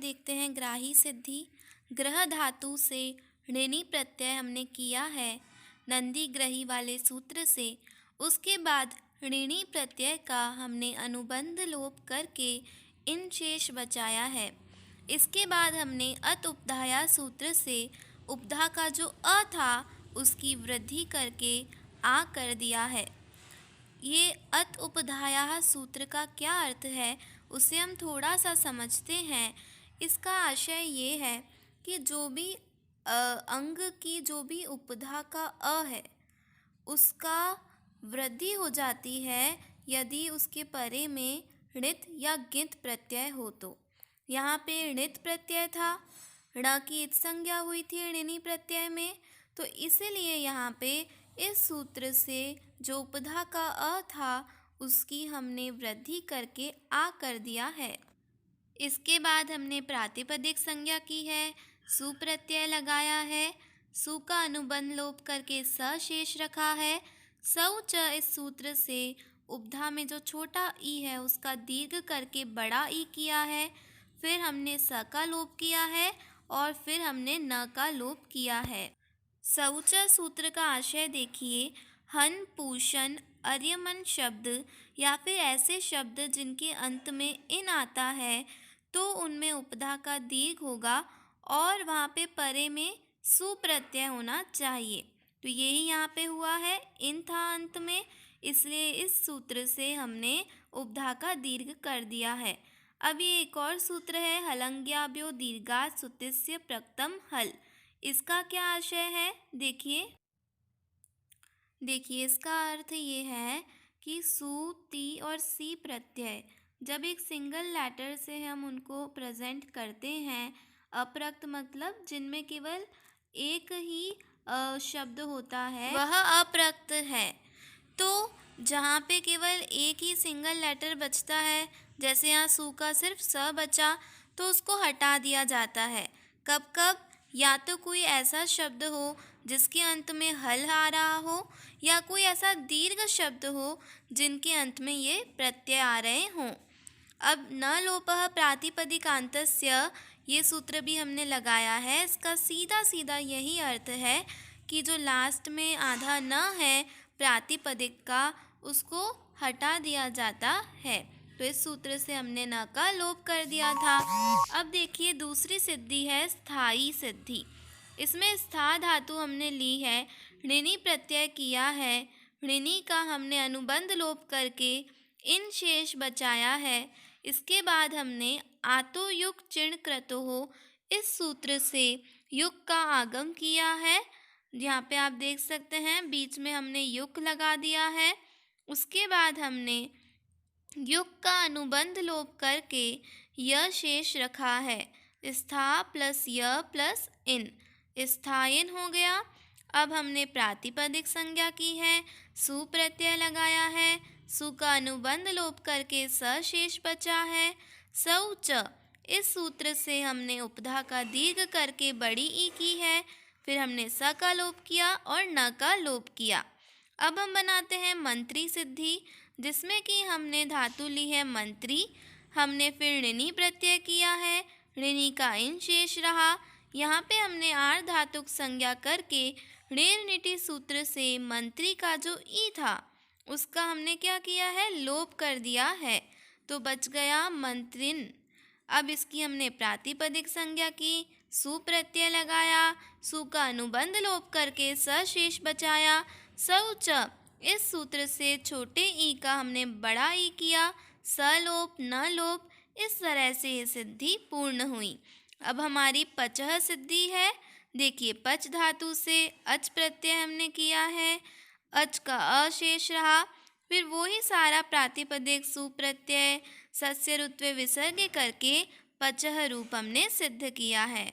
देखते हैं ग्राही सिद्धि। ग्रह धातु से ऋणी प्रत्यय हमने किया है नंदी ग्रही वाले सूत्र से। उसके बाद ऋणी प्रत्यय का हमने अनुबंध लोप करके इन शेष बचाया है। इसके बाद हमने अत उपधाया सूत्र से उपधा का जो अ था उसकी वृद्धि करके आ कर दिया है। ये अत उपधाया सूत्र का क्या अर्थ है उसे हम थोड़ा सा समझते हैं। इसका आशय ये है कि जो भी अंग की जो भी उपधा का अ है उसका वृद्धि हो जाती है यदि उसके परे में णित या गिंत प्रत्यय हो तो। यहाँ पे णित प्रत्यय था, ण की इत संज्ञा हुई थी ऋणी प्रत्यय में, तो इसीलिए यहाँ पे इस सूत्र से जो उपधा का अ था उसकी हमने वृद्धि करके आ कर दिया है। इसके बाद हमने प्रातिपदिक संज्ञा की है, सु प्रत्यय लगाया है, सु का अनुबंध लोप करके स शेष रखा है। सौ च इस सूत्र से उपधा में जो छोटा ई है उसका दीर्घ करके बड़ा ई किया है। फिर हमने स का लोप किया है और फिर हमने न का लोप किया है। सौच सूत्र का आशय देखिए, हन पूषण अर्यमन शब्द या फिर ऐसे शब्द जिनके अंत में इन आता है तो उनमें उपधा का दीर्घ होगा और वहाँ पे परे में सु प्रत्यय होना चाहिए। तो यही यहाँ पे हुआ है, इन था अंत में, इसलिए इस सूत्र से हमने उपधा का दीर्घ कर दिया है। अब ये एक और सूत्र है, हलंग्याभ्यो दीर्घात् सुतिस्य प्रक्तम हल। इसका क्या आशय है देखिए इसका अर्थ ये है कि सु, ती और सी प्रत्यय जब एक सिंगल लेटर से हम उनको प्रेजेंट करते हैं, अप्रक्त मतलब जिनमें केवल एक ही शब्द होता है वह अप्रक्त है। तो जहाँ पे केवल एक ही सिंगल लेटर बचता है, जैसे यहाँ सु का सिर्फ स बचा, तो उसको हटा दिया जाता है। कब कब, या तो कोई ऐसा शब्द हो जिसके अंत में हल आ रहा हो या कोई ऐसा दीर्घ शब्द हो जिनके अंत में ये प्रत्यय आ रहे हों। अब न लोपः प्रातिपदिकान्तस्य ये सूत्र भी हमने लगाया है। इसका सीधा सीधा यही अर्थ है कि जो लास्ट में आधा न है प्रातिपदिक का उसको हटा दिया जाता है। तो इस सूत्र से हमने न का लोप कर दिया था। अब देखिए दूसरी सिद्धि है स्थायी सिद्धि। इसमें स्था धातु हमने ली है, ऋणी प्रत्यय किया है, ऋणी का हमने अनुबंध लोप करके इन शेष बचाया है। इसके बाद हमने आतो युग चिण क्रतो हो इस सूत्र से युग का आगम किया है। यहाँ पे आप देख सकते हैं बीच में हमने युग लगा दिया है। उसके बाद हमने युग का अनुबंध लोप करके य शेष रखा है। स्था प्लस य प्लस इन, स्थायिन हो गया। अब हमने प्रातिपदिक संज्ञा की है, सु प्रत्यय लगाया है, सु का अनुबंध लोप करके स शेष बचा है। सौच इस सूत्र से हमने उपधा का दीर्घ करके बड़ी ई की है। फिर हमने स का लोप किया और न का लोप किया। अब हम बनाते हैं मंत्री सिद्धि, जिसमें कि हमने धातु ली है मंत्री, हमने फिर ऋणी प्रत्यय किया है, ऋणी का इन शेष रहा। यहाँ पे हमने आर धातुक संज्ञा करके ऋण नीति सूत्र से मंत्री का जो ई था उसका हमने क्या किया है, लोप कर दिया है, तो बच गया मंत्रिन। अब इसकी हमने प्रातिपदिक संज्ञा की, सु प्रत्यय लगाया, सु का अनुबंध लोप करके स शेष बचाया। सौच इस सूत्र से छोटे ई का हमने बड़ा ई किया, स लोप न लोप, इस तरह से ये सिद्धि पूर्ण हुई। अब हमारी पचह सिद्धि है। देखिए पच धातु से अच प्रत्यय हमने किया है, अच का अशेष रहा, फिर वो ही सारा प्रातिपदिक सु प्रत्यय सस्य रुत्वे विसर्ग करके पचह रूप हमने सिद्ध किया है।